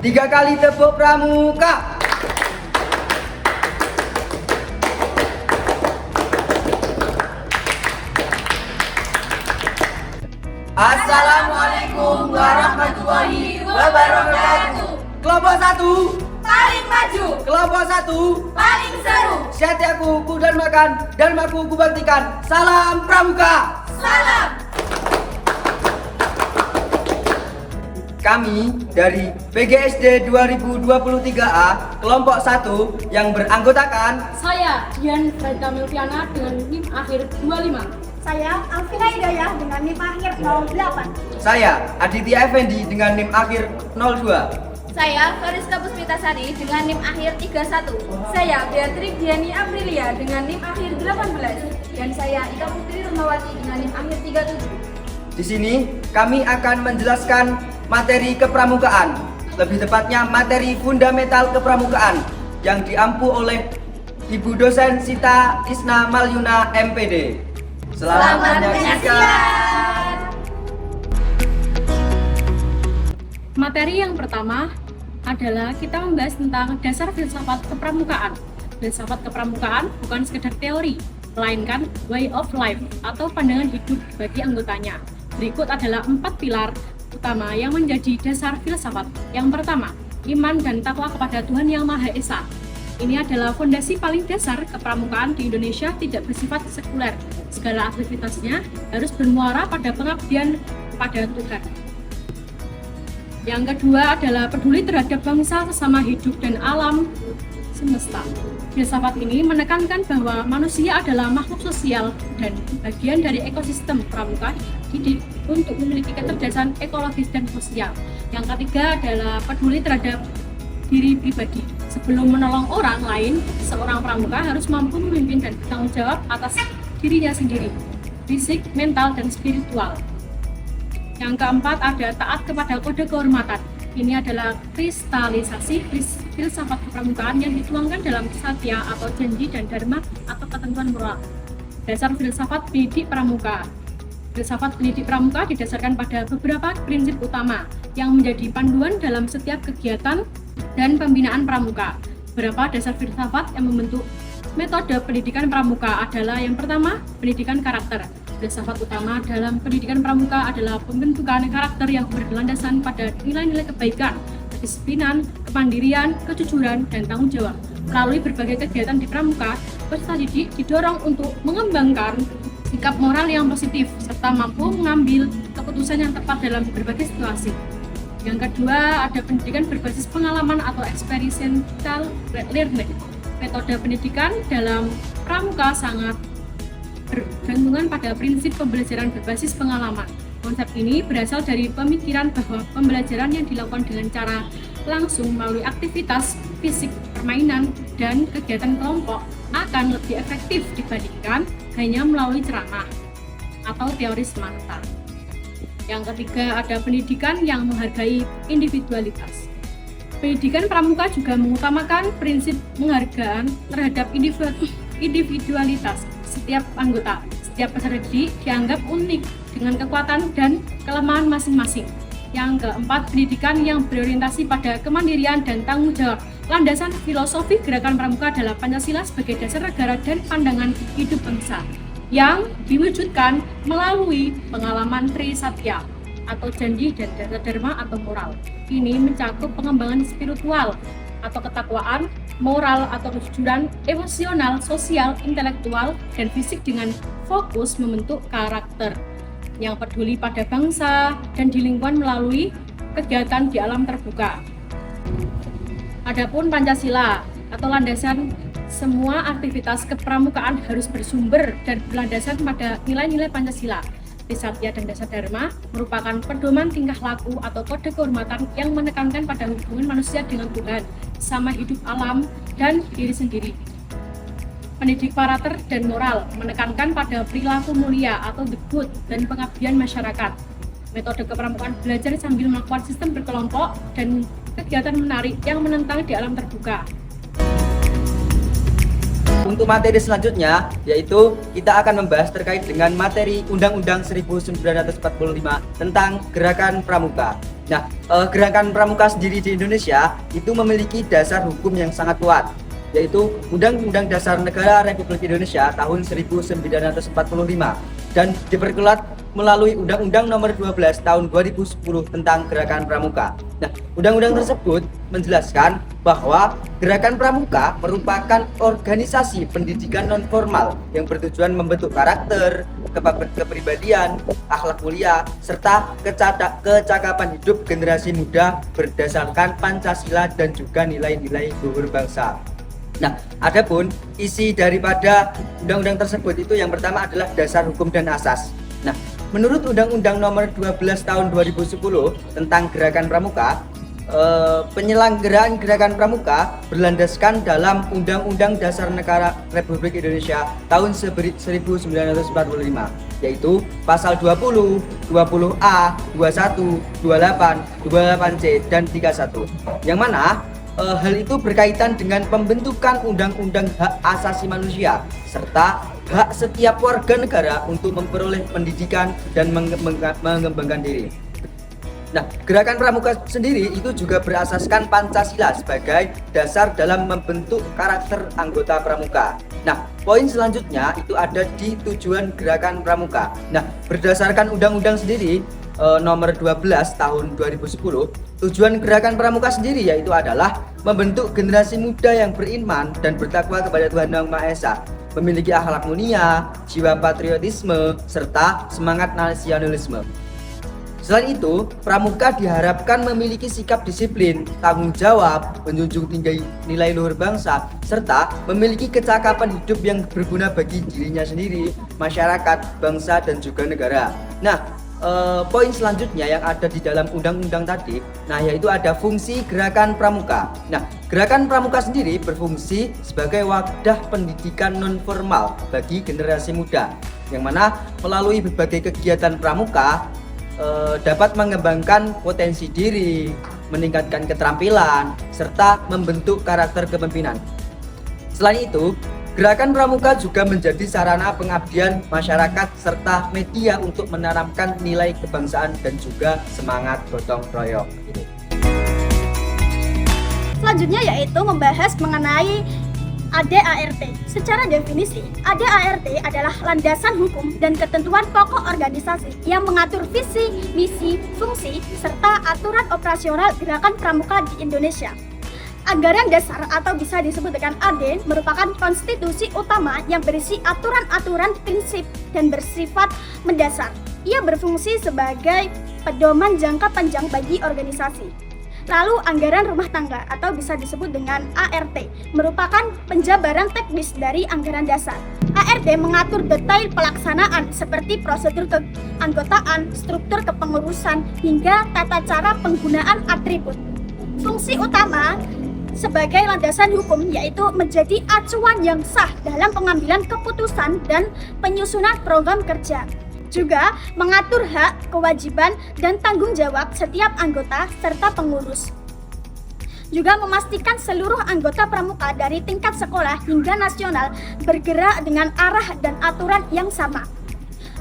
3 kali tepuk pramuka. Assalamualaikum warahmatullahi wabarakatuh. Kelompok 1 paling maju, kelompok 1 paling seru. Setiaku ku dan makan, dharmaku ku baktikan. Salam pramuka. Salam. Kami dari PGSD 2023A kelompok 1 yang beranggotakan Saya Dian Radha Melviana dengan NIM akhir 25. Saya Alvina Hidayah dengan NIM akhir 08. saya Aditya Effendi dengan NIM akhir 02. Saya Fariska Puspitasari dengan NIM akhir 31. Saya Beatrix Diani Aprilia dengan NIM akhir 18. Dan saya Ika Putri Rumawati dengan NIM akhir 37. Di sini kami akan menjelaskan materi kepramukaan, lebih tepatnya materi fundamental kepramukaan yang diampu oleh Ibu dosen Sita Isna Malyuna MPD. Selamat menyaksikan. Materi yang pertama adalah kita membahas tentang dasar filsafat kepramukaan. Filsafat kepramukaan bukan sekedar teori, melainkan way of life atau pandangan hidup bagi anggotanya. Berikut adalah 4 pilar utama yang menjadi dasar filsafat. Yang pertama, iman dan takwa kepada Tuhan Yang Maha Esa. Ini adalah fondasi paling dasar kepramukaan di Indonesia, tidak bersifat sekuler. Segala aktivitasnya harus bermuara pada pengabdian kepada Tuhan. Yang kedua adalah peduli terhadap bangsa, sesama hidup, dan alam semesta. Filsafat ini menekankan bahwa manusia adalah makhluk sosial dan bagian dari ekosistem pramuka dididik untuk memiliki kecerdasan ekologis dan sosial. Yang ketiga adalah peduli terhadap diri pribadi. Sebelum menolong orang lain, seorang pramuka harus mampu memimpin dan bertanggung jawab atas dirinya sendiri, fisik, mental, dan spiritual. Yang keempat ada taat kepada kode kehormatan. Ini adalah kristalisasi filsafat kepramukaan yang dituangkan dalam satya atau janji dan dharma atau ketentuan moral. Dasar filsafat pendidik pramuka. Filsafat pendidik pramuka didasarkan pada beberapa prinsip utama yang menjadi panduan dalam setiap kegiatan dan pembinaan pramuka. Beberapa dasar filsafat yang membentuk metode pendidikan pramuka adalah yang pertama, pendidikan karakter. Filsafat utama dalam pendidikan pramuka adalah pembentukan karakter yang berlandasan pada nilai-nilai kebaikan, kedisiplinan, kemandirian, kejujuran, dan tanggung jawab. Melalui berbagai kegiatan di pramuka, peserta didik didorong untuk mengembangkan sikap moral yang positif serta mampu mengambil keputusan yang tepat dalam berbagai situasi. Yang kedua, ada pendidikan berbasis pengalaman atau experiential learning. Metode pendidikan dalam pramuka sangat bergantungan pada prinsip pembelajaran berbasis pengalaman. Konsep ini berasal dari pemikiran bahwa pembelajaran yang dilakukan dengan cara langsung melalui aktivitas fisik, permainan, dan kegiatan kelompok akan lebih efektif dibandingkan hanya melalui ceramah atau teori semata. Yang ketiga, ada pendidikan yang menghargai individualitas. Pendidikan pramuka juga mengutamakan prinsip penghargaan terhadap individualitas setiap anggota. Setiap peserta didik dianggap unik dengan kekuatan dan kelemahan masing-masing. Yang keempat, pendidikan yang berorientasi pada kemandirian dan tanggung jawab. Landasan filosofi gerakan pramuka adalah Pancasila sebagai dasar negara dan pandangan hidup bangsa yang diwujudkan melalui pengalaman Trisatya atau janji dan dasar dharma atau moral. Ini mencakup pengembangan spiritual atau ketakwaan, moral atau kejujuran, emosional, sosial, intelektual, dan fisik dengan fokus membentuk karakter yang peduli pada bangsa dan di lingkungan melalui kegiatan di alam terbuka. Adapun Pancasila atau landasan semua aktivitas kepramukaan harus bersumber dan berlandasan pada nilai-nilai Pancasila. Trisatya dan dasar dharma merupakan pedoman tingkah laku atau kode kehormatan yang menekankan pada hubungan manusia dengan Tuhan, sama hidup alam, dan diri sendiri. Pendidik karakter dan moral menekankan pada perilaku mulia atau the good dan pengabdian masyarakat. Metode kepramukaan belajar sambil melakukan sistem berkelompok dan kegiatan menarik yang menentang di alam terbuka. Untuk materi selanjutnya, yaitu kita akan membahas terkait dengan materi Undang-Undang 1945 tentang Gerakan Pramuka. Nah, gerakan pramuka sendiri di Indonesia itu memiliki dasar hukum yang sangat kuat, yaitu Undang-Undang Dasar Negara Republik Indonesia tahun 1945 dan diperkuat melalui Undang-Undang Nomor 12 tahun 2010 tentang Gerakan Pramuka. Nah, undang-undang tersebut menjelaskan bahwa Gerakan Pramuka merupakan organisasi pendidikan non-formal yang bertujuan membentuk karakter, kepribadian, akhlak mulia, serta kecakapan hidup generasi muda berdasarkan Pancasila dan juga nilai-nilai luhur bangsa. Nah, adapun isi daripada undang-undang tersebut itu yang pertama adalah dasar hukum dan asas. Nah, menurut Undang-Undang Nomor 12 tahun 2010 tentang Gerakan Pramuka, penyelenggaraan Gerakan Pramuka berlandaskan dalam Undang-Undang Dasar Negara Republik Indonesia tahun 1945, yaitu pasal 20, 20A, 21, 28, 28C, dan 31, yang mana hal itu berkaitan dengan pembentukan undang-undang hak asasi manusia serta hak setiap warga negara untuk memperoleh pendidikan dan mengembangkan diri. Nah, Gerakan Pramuka sendiri itu juga berasaskan Pancasila sebagai dasar dalam membentuk karakter anggota pramuka. Nah, poin selanjutnya itu ada di tujuan Gerakan Pramuka. Nah, berdasarkan undang-undang sendiri nomor 12 tahun 2010, tujuan Gerakan Pramuka sendiri yaitu adalah membentuk generasi muda yang beriman dan bertakwa kepada Tuhan Yang Maha Esa, memiliki akhlak mulia, jiwa patriotisme, serta semangat nasionalisme. Selain itu, pramuka diharapkan memiliki sikap disiplin, tanggung jawab, menjunjung tinggi nilai luhur bangsa, serta memiliki kecakapan hidup yang berguna bagi dirinya sendiri, masyarakat, bangsa, dan juga negara. Nah, poin selanjutnya yang ada di dalam undang-undang tadi, nah yaitu ada fungsi Gerakan Pramuka. Nah, Gerakan Pramuka sendiri berfungsi sebagai wadah pendidikan non-formal bagi generasi muda, yang mana melalui berbagai kegiatan pramuka dapat mengembangkan potensi diri, meningkatkan keterampilan, serta membentuk karakter kepemimpinan. Selain itu, Gerakan Pramuka juga menjadi sarana pengabdian masyarakat serta media untuk menanamkan nilai kebangsaan dan juga semangat gotong royong. Selanjutnya yaitu membahas mengenai ADART. Secara definisi, ADART adalah landasan hukum dan ketentuan pokok organisasi yang mengatur visi, misi, fungsi, serta aturan operasional Gerakan Pramuka di Indonesia. Anggaran dasar atau bisa disebut dengan AD merupakan konstitusi utama yang berisi aturan-aturan prinsip dan bersifat mendasar. Ia berfungsi sebagai pedoman jangka panjang bagi organisasi. Lalu anggaran rumah tangga atau bisa disebut dengan ART merupakan penjabaran teknis dari anggaran dasar. ART mengatur detail pelaksanaan seperti prosedur keanggotaan, struktur kepengurusan, hingga tata cara penggunaan atribut. Fungsi utama sebagai landasan hukum yaitu menjadi acuan yang sah dalam pengambilan keputusan dan penyusunan program kerja. Juga mengatur hak, kewajiban, dan tanggung jawab setiap anggota serta pengurus. Juga memastikan seluruh anggota pramuka dari tingkat sekolah hingga nasional bergerak dengan arah dan aturan yang sama.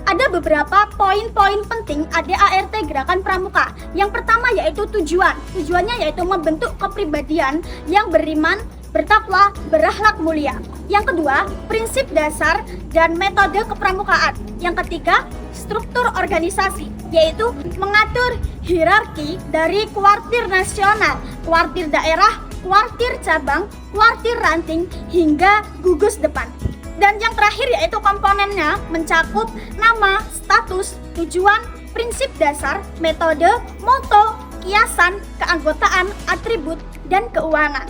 Ada beberapa poin-poin penting ADART Gerakan Pramuka. Yang pertama yaitu tujuan. Tujuannya yaitu membentuk kepribadian yang beriman, bertakwa, berakhlak mulia. Yang kedua, prinsip dasar dan metode kepramukaan. Yang ketiga, struktur organisasi, yaitu mengatur hierarki dari kuartir nasional, kuartir daerah, kuartir cabang, kuartir ranting, hingga gugus depan. Dan yang terakhir yaitu komponennya mencakup nama, status, tujuan, prinsip dasar, metode, moto, kiasan, keanggotaan, atribut, dan keuangan.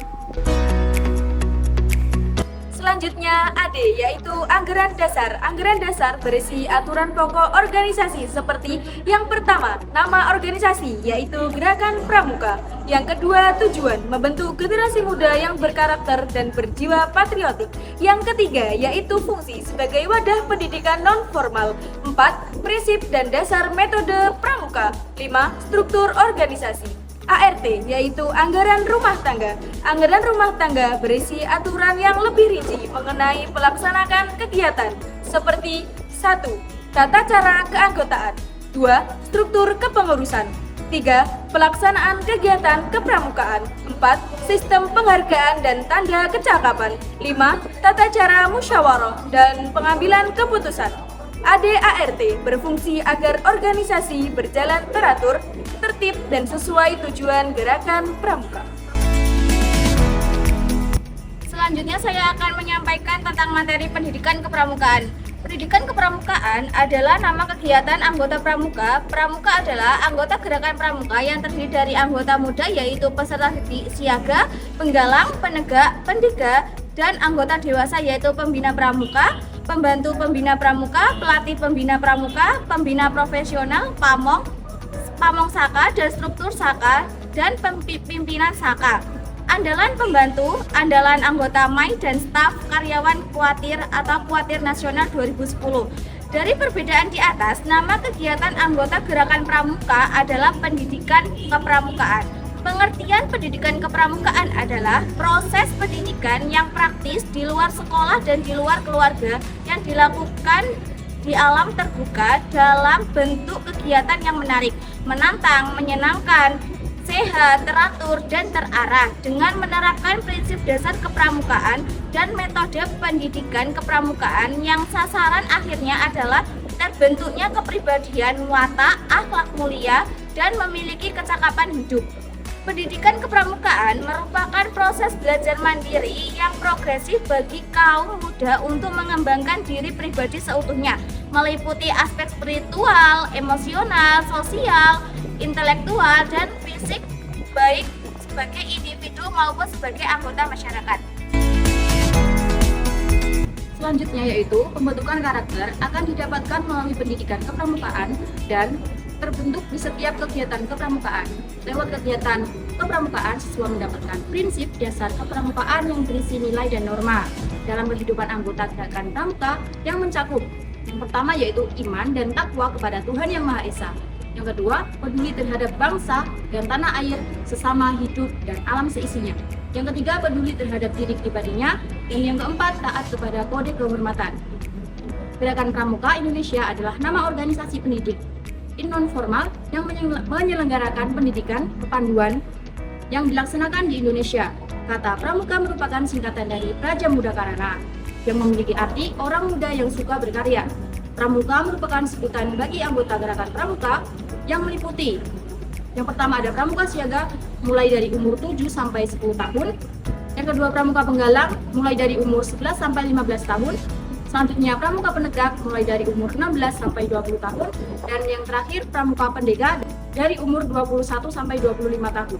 Selanjutnya AD yaitu anggaran dasar. Anggaran dasar berisi aturan pokok organisasi seperti yang pertama, nama organisasi yaitu Gerakan Pramuka. Yang kedua, tujuan membentuk generasi muda yang berkarakter dan berjiwa patriotik. Yang ketiga, yaitu fungsi sebagai wadah pendidikan non-formal. 4. Prinsip dan dasar metode pramuka. 5. Struktur organisasi. ART yaitu anggaran rumah tangga. Anggaran rumah tangga berisi aturan yang lebih rinci mengenai pelaksanaan kegiatan seperti 1. Tata cara keanggotaan. 2. Struktur kepengurusan. 3. Pelaksanaan kegiatan kepramukaan. 4. Sistem penghargaan dan tanda kecakapan. 5. Tata cara musyawarah dan pengambilan keputusan. ADART berfungsi agar organisasi berjalan teratur, tertib, dan sesuai tujuan gerakan pramuka. Selanjutnya saya akan menyampaikan tentang materi pendidikan kepramukaan. Pendidikan kepramukaan adalah nama kegiatan anggota pramuka. Pramuka adalah anggota gerakan pramuka yang terdiri dari anggota muda yaitu peserta siaga, penggalang, penegak, pendiga, dan anggota dewasa yaitu pembina pramuka, pembantu pembina pramuka, pelatih pembina pramuka, pembina profesional, pamong, pamong saka, dan struktur saka, dan pimpinan saka. Andalan pembantu, andalan anggota MAI dan staf karyawan Kuatir atau Kuatir Nasional 2010. Dari perbedaan di atas, nama kegiatan anggota gerakan pramuka adalah pendidikan kepramukaan. Pengertian pendidikan kepramukaan adalah proses pendidikan yang praktis di luar sekolah dan di luar keluarga yang dilakukan di alam terbuka dalam bentuk kegiatan yang menarik, menantang, menyenangkan, sehat, teratur, dan terarah dengan menerapkan prinsip dasar kepramukaan dan metode pendidikan kepramukaan yang sasaran akhirnya adalah terbentuknya kepribadian, watak, akhlak mulia, dan memiliki kecakapan hidup. Pendidikan kepramukaan merupakan proses belajar mandiri yang progresif bagi kaum muda untuk mengembangkan diri pribadi seutuhnya, meliputi aspek spiritual, emosional, sosial, intelektual, dan fisik, baik sebagai individu maupun sebagai anggota masyarakat. Selanjutnya yaitu pembentukan karakter akan didapatkan melalui pendidikan kepramukaan dan terbentuk di setiap kegiatan kepramukaan. Lewat kegiatan kepramukaan, siswa mendapatkan prinsip dasar kepramukaan yang berisi nilai dan norma dalam kehidupan anggota gerakan pramuka yang mencakup yang pertama yaitu iman dan takwa kepada Tuhan Yang Maha Esa. Yang kedua, peduli terhadap bangsa dan tanah air, sesama hidup dan alam seisinya. Yang ketiga, peduli terhadap diri pribadinya. Dan yang keempat, taat kepada kode kehormatan. Gerakan Pramuka Indonesia adalah nama organisasi pendidik non formal yang menyelenggarakan pendidikan kepanduan yang dilaksanakan di Indonesia. Kata pramuka merupakan singkatan dari Praja Muda Karana yang memiliki arti orang muda yang suka berkarya. Pramuka merupakan sebutan bagi anggota gerakan pramuka yang meliputi yang pertama ada pramuka siaga mulai dari umur 7 sampai 10 tahun. Yang kedua pramuka penggalang mulai dari umur 11 sampai 15 tahun. Selanjutnya pramuka penegak mulai dari umur 16 sampai 20 tahun dan yang terakhir pramuka pendega dari umur 21 sampai 25 tahun.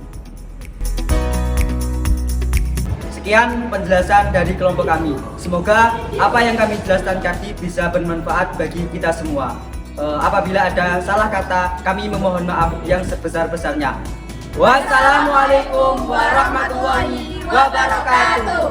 Sekian penjelasan dari kelompok kami. Semoga apa yang kami jelaskan tadi bisa bermanfaat bagi kita semua. Apabila ada salah kata, kami memohon maaf yang sebesar-besarnya. Wassalamualaikum warahmatullahi wabarakatuh.